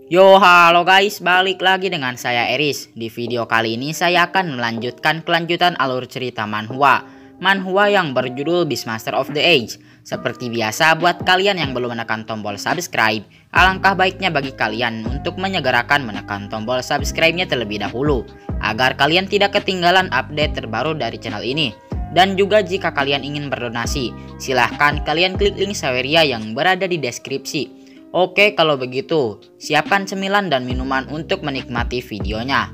Yo, halo guys, balik lagi dengan saya Eris. Di video kali ini saya akan melanjutkan kelanjutan alur cerita manhwa yang berjudul Beastmaster of the Age. Seperti biasa, buat kalian yang belum menekan tombol subscribe, alangkah baiknya bagi kalian untuk menyegerakan menekan tombol subscribe-nya terlebih dahulu, agar kalian tidak ketinggalan update terbaru dari channel ini. Dan juga jika kalian ingin berdonasi, silahkan kalian klik link Saweria yang berada di deskripsi. Oke, kalau begitu, siapkan cemilan dan minuman untuk menikmati videonya.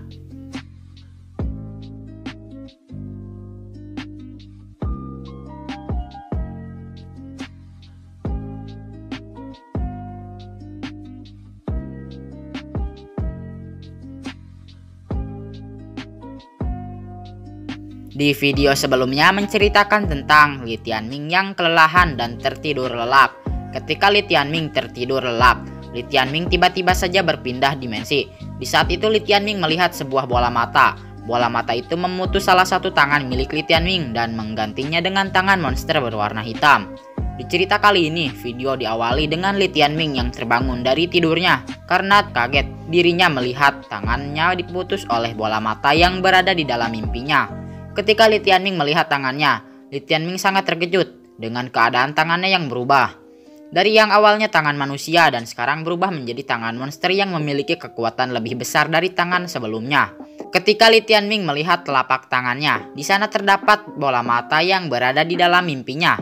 Di video sebelumnya menceritakan tentang Li Tianming yang kelelahan dan tertidur lelap. Ketika Li Tianming tertidur lelap, Li Tianming tiba-tiba saja berpindah dimensi. Di saat itu Li Tianming melihat sebuah bola mata. Bola mata itu memutus salah satu tangan milik Li Tianming dan menggantinya dengan tangan monster berwarna hitam. Di cerita kali ini, video diawali dengan Li Tianming yang terbangun dari tidurnya karena kaget dirinya melihat tangannya diputus oleh bola mata yang berada di dalam mimpinya. Ketika Li Tianming melihat tangannya, Li Tianming sangat terkejut dengan keadaan tangannya yang berubah. Dari yang awalnya tangan manusia dan sekarang berubah menjadi tangan monster yang memiliki kekuatan lebih besar dari tangan sebelumnya. Ketika Li Tianming melihat telapak tangannya, di sana terdapat bola mata yang berada di dalam mimpinya.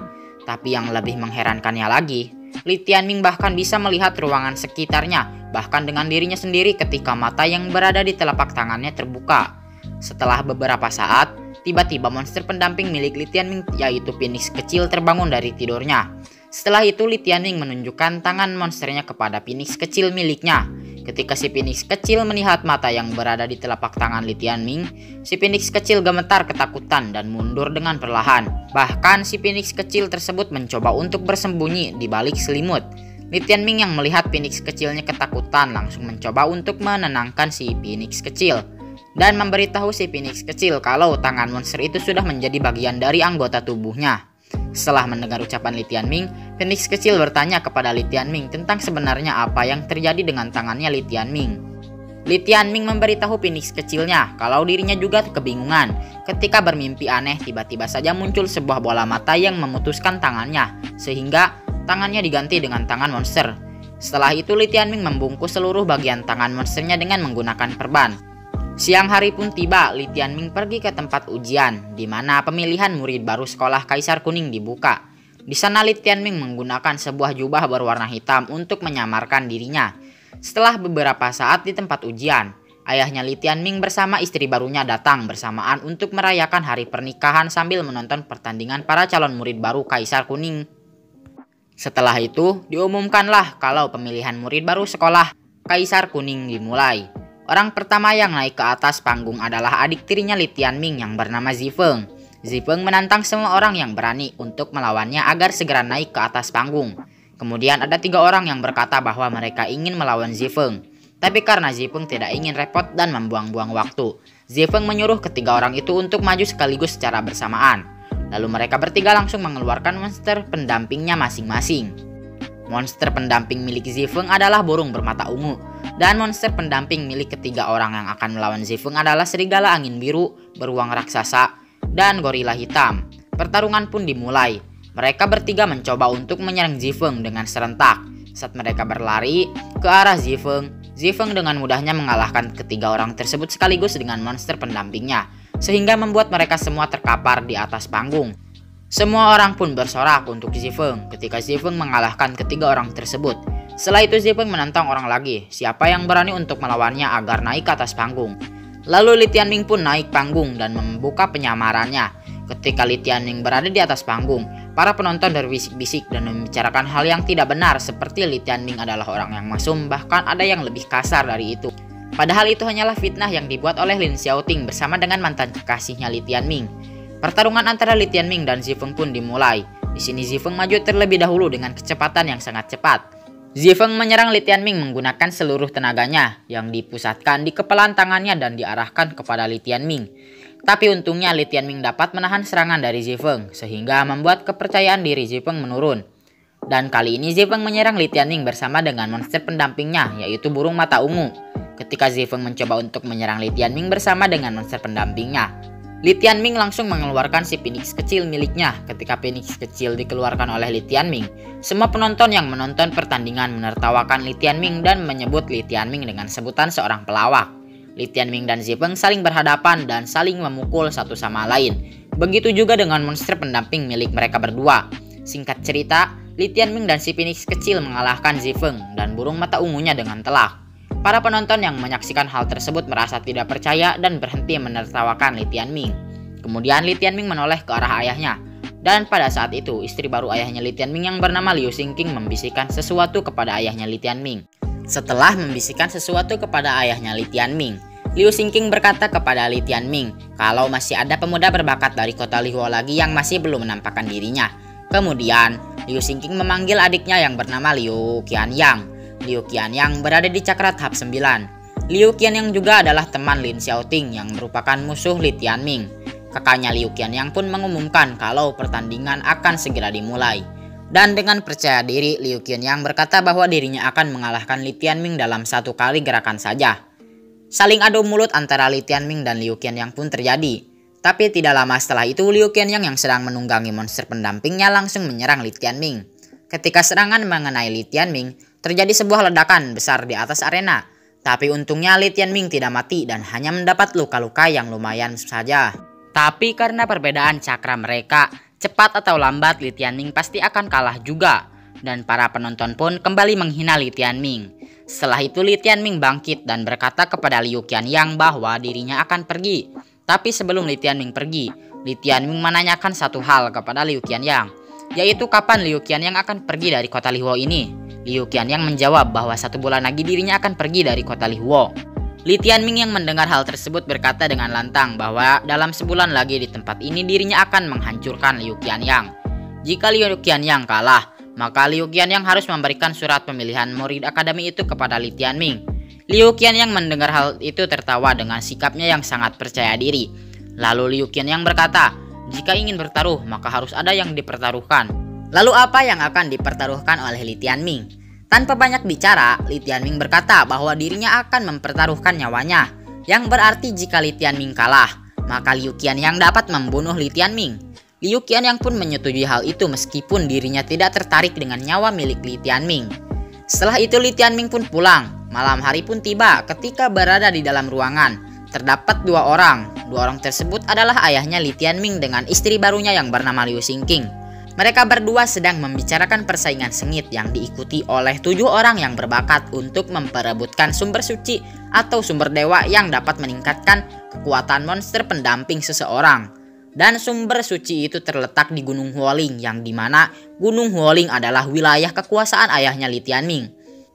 Tapi yang lebih mengherankannya lagi, Li Tianming bahkan bisa melihat ruangan sekitarnya, bahkan dengan dirinya sendiri ketika mata yang berada di telapak tangannya terbuka. Setelah beberapa saat, tiba-tiba monster pendamping milik Li Tianming yaitu Phoenix kecil terbangun dari tidurnya. Setelah itu Li Tianming menunjukkan tangan monsternya kepada Phoenix kecil miliknya. Ketika si Phoenix kecil melihat mata yang berada di telapak tangan Li Tianming, si Phoenix kecil gemetar ketakutan dan mundur dengan perlahan. Bahkan si Phoenix kecil tersebut mencoba untuk bersembunyi di balik selimut. Li Tianming yang melihat Phoenix kecilnya ketakutan langsung mencoba untuk menenangkan si Phoenix kecil dan memberitahu si Phoenix kecil kalau tangan monster itu sudah menjadi bagian dari anggota tubuhnya. Setelah mendengar ucapan Li Tianming, Phoenix kecil bertanya kepada Li Tianming tentang sebenarnya apa yang terjadi dengan tangannya Li Tianming. Li Tianming memberitahu Phoenix kecilnya kalau dirinya juga kebingungan. Ketika bermimpi aneh, tiba-tiba saja muncul sebuah bola mata yang memutuskan tangannya, sehingga tangannya diganti dengan tangan monster. Setelah itu Li Tianming membungkus seluruh bagian tangan monsternya dengan menggunakan perban. Siang hari pun tiba, Li Tianming pergi ke tempat ujian, di mana pemilihan murid baru sekolah Kaisar Kuning dibuka. Di sana Li Tianming menggunakan sebuah jubah berwarna hitam untuk menyamarkan dirinya. Setelah beberapa saat di tempat ujian, ayahnya Li Tianming bersama istri barunya datang bersamaan untuk merayakan hari pernikahan sambil menonton pertandingan para calon murid baru Kaisar Kuning. Setelah itu, diumumkanlah kalau pemilihan murid baru sekolah Kaisar Kuning dimulai. Orang pertama yang naik ke atas panggung adalah adik tirinya Li Tianming yang bernama Zifeng. Zifeng menantang semua orang yang berani untuk melawannya agar segera naik ke atas panggung. Kemudian ada 3 orang yang berkata bahwa mereka ingin melawan Zifeng. Tapi karena Zifeng tidak ingin repot dan membuang-buang waktu, Zifeng menyuruh ketiga orang itu untuk maju sekaligus secara bersamaan. Lalu mereka bertiga langsung mengeluarkan monster pendampingnya masing-masing. Monster pendamping milik Zifeng adalah burung bermata ungu. Dan monster pendamping milik ketiga orang yang akan melawan Zifeng adalah serigala angin biru, beruang raksasa, dan gorila hitam. Pertarungan pun dimulai. Mereka bertiga mencoba untuk menyerang Zifeng dengan serentak. Saat mereka berlari ke arah Zifeng, Zifeng dengan mudahnya mengalahkan ketiga orang tersebut sekaligus dengan monster pendampingnya, sehingga membuat mereka semua terkapar di atas panggung. Semua orang pun bersorak untuk Zifeng ketika Zifeng mengalahkan ketiga orang tersebut. Setelah itu Zifeng menantang orang lagi, siapa yang berani untuk melawannya agar naik ke atas panggung. Lalu Li Tianming pun naik panggung dan membuka penyamarannya. Ketika Li Tianming berada di atas panggung, para penonton berbisik-bisik dan membicarakan hal yang tidak benar seperti Li Tianming adalah orang yang masum, bahkan ada yang lebih kasar dari itu. Padahal itu hanyalah fitnah yang dibuat oleh Lin Xiaoting bersama dengan mantan kekasihnya Li Tianming. Pertarungan antara Li Tianming dan Zifeng pun dimulai. Di sini Zifeng maju terlebih dahulu dengan kecepatan yang sangat cepat. Zifeng menyerang Li Tianming menggunakan seluruh tenaganya yang dipusatkan di kepalan tangannya dan diarahkan kepada Li Tianming. Tapi untungnya Li Tianming dapat menahan serangan dari Zifeng sehingga membuat kepercayaan diri Zifeng menurun. Dan kali ini Zifeng menyerang Li Tianming bersama dengan monster pendampingnya, yaitu burung mata ungu. Ketika Zifeng mencoba untuk menyerang Li Tianming bersama dengan monster pendampingnya, Li Tianming langsung mengeluarkan si Phoenix kecil miliknya. Ketika Phoenix kecil dikeluarkan oleh Li Tianming, semua penonton yang menonton pertandingan menertawakan Li Tianming dan menyebut Li Tianming dengan sebutan seorang pelawak. Li Tianming dan Zifeng saling berhadapan dan saling memukul satu sama lain. Begitu juga dengan monster pendamping milik mereka berdua. Singkat cerita, Li Tianming dan si Phoenix kecil mengalahkan Zifeng dan burung mata ungunya dengan telak. Para penonton yang menyaksikan hal tersebut merasa tidak percaya dan berhenti menertawakan Li Tianming. Kemudian Li Tianming menoleh ke arah ayahnya. Dan pada saat itu, istri baru ayahnya Li Tianming yang bernama Liu Xingqing membisikkan sesuatu kepada ayahnya Li Tianming. Setelah membisikkan sesuatu kepada ayahnya Li Tianming, Liu Xingqing berkata kepada Li Tianming kalau masih ada pemuda berbakat dari kota Lihuo lagi yang masih belum menampakkan dirinya. Kemudian, Liu Xingqing memanggil adiknya yang bernama Liu Qianyang. Liu Qianyang berada di cakra tahap 9. Liu Qianyang juga adalah teman Lin Xiaoting yang merupakan musuh Li Tianming. Kakaknya Liu Qianyang pun mengumumkan kalau pertandingan akan segera dimulai. Dan dengan percaya diri, Liu Qianyang berkata bahwa dirinya akan mengalahkan Li Tianming dalam satu kali gerakan saja. Saling adu mulut antara Li Tianming dan Liu Qianyang pun terjadi. Tapi tidak lama setelah itu, Liu Qianyang yang sedang menunggangi monster pendampingnya langsung menyerang Li Tianming. Ketika serangan mengenai Li Tianming, terjadi sebuah ledakan besar di atas arena. Tapi untungnya Li Tianming tidak mati dan hanya mendapat luka-luka yang lumayan saja. Tapi karena perbedaan cakra mereka, cepat atau lambat Li Tianming pasti akan kalah juga. Dan para penonton pun kembali menghina Li Tianming. Setelah itu Li Tianming bangkit dan berkata kepada Liu Qianyang bahwa dirinya akan pergi. Tapi sebelum Li Tianming pergi, Li Tianming menanyakan satu hal kepada Liu Qianyang, yaitu kapan Liu Qianyang akan pergi dari kota Lihuo ini. Liu Qianyang menjawab bahwa 1 bulan lagi dirinya akan pergi dari kota Lihuo. Li Tianming yang mendengar hal tersebut berkata dengan lantang bahwa dalam sebulan lagi di tempat ini dirinya akan menghancurkan Liu Qianyang. Jika Liu Qianyang kalah, maka Liu Qianyang harus memberikan surat pemilihan murid akademi itu kepada Li Tianming. Liu Qianyang mendengar hal itu tertawa dengan sikapnya yang sangat percaya diri. Lalu Liu Qianyang berkata, jika ingin bertaruh maka harus ada yang dipertaruhkan. Lalu apa yang akan dipertaruhkan oleh Li Tianming? Tanpa banyak bicara, Li Tianming berkata bahwa dirinya akan mempertaruhkan nyawanya. Yang berarti jika Li Tianming kalah, maka Liu Qianyang dapat membunuh Li Tianming. Liu Qianyang pun menyetujui hal itu meskipun dirinya tidak tertarik dengan nyawa milik Li Tianming. Setelah itu Li Tianming pun pulang. Malam hari pun tiba. Ketika berada di dalam ruangan, terdapat 2 orang. 2 orang tersebut adalah ayahnya Li Tianming dengan istri barunya yang bernama Liu Xingqing. Mereka berdua sedang membicarakan persaingan sengit yang diikuti oleh 7 orang yang berbakat untuk memperebutkan sumber suci atau sumber dewa yang dapat meningkatkan kekuatan monster pendamping seseorang. Dan sumber suci itu terletak di Gunung Huoling, yang dimana Gunung Huoling adalah wilayah kekuasaan ayahnya Li Tianming.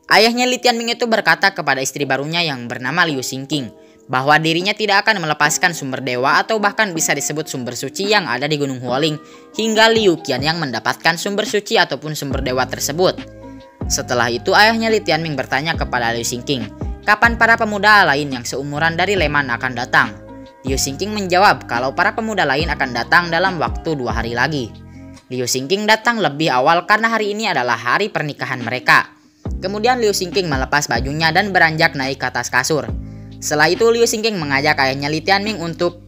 Ayahnya Li Tianming itu berkata kepada istri barunya yang bernama Liu Xingqing bahwa dirinya tidak akan melepaskan sumber dewa atau bahkan bisa disebut sumber suci yang ada di Gunung Huoling hingga Liu Qianyang mendapatkan sumber suci ataupun sumber dewa tersebut. Setelah itu ayahnya Li Tianming bertanya kepada Liu Xingqing, kapan para pemuda lain yang seumuran dari Leman akan datang? Liu Xingqing menjawab kalau para pemuda lain akan datang dalam waktu 2 hari lagi. Liu Xingqing datang lebih awal karena hari ini adalah hari pernikahan mereka. Kemudian Liu Xingqing melepas bajunya dan beranjak naik ke atas kasur. Setelah itu Liu Xingqing mengajak ayahnya Li Tianming untuk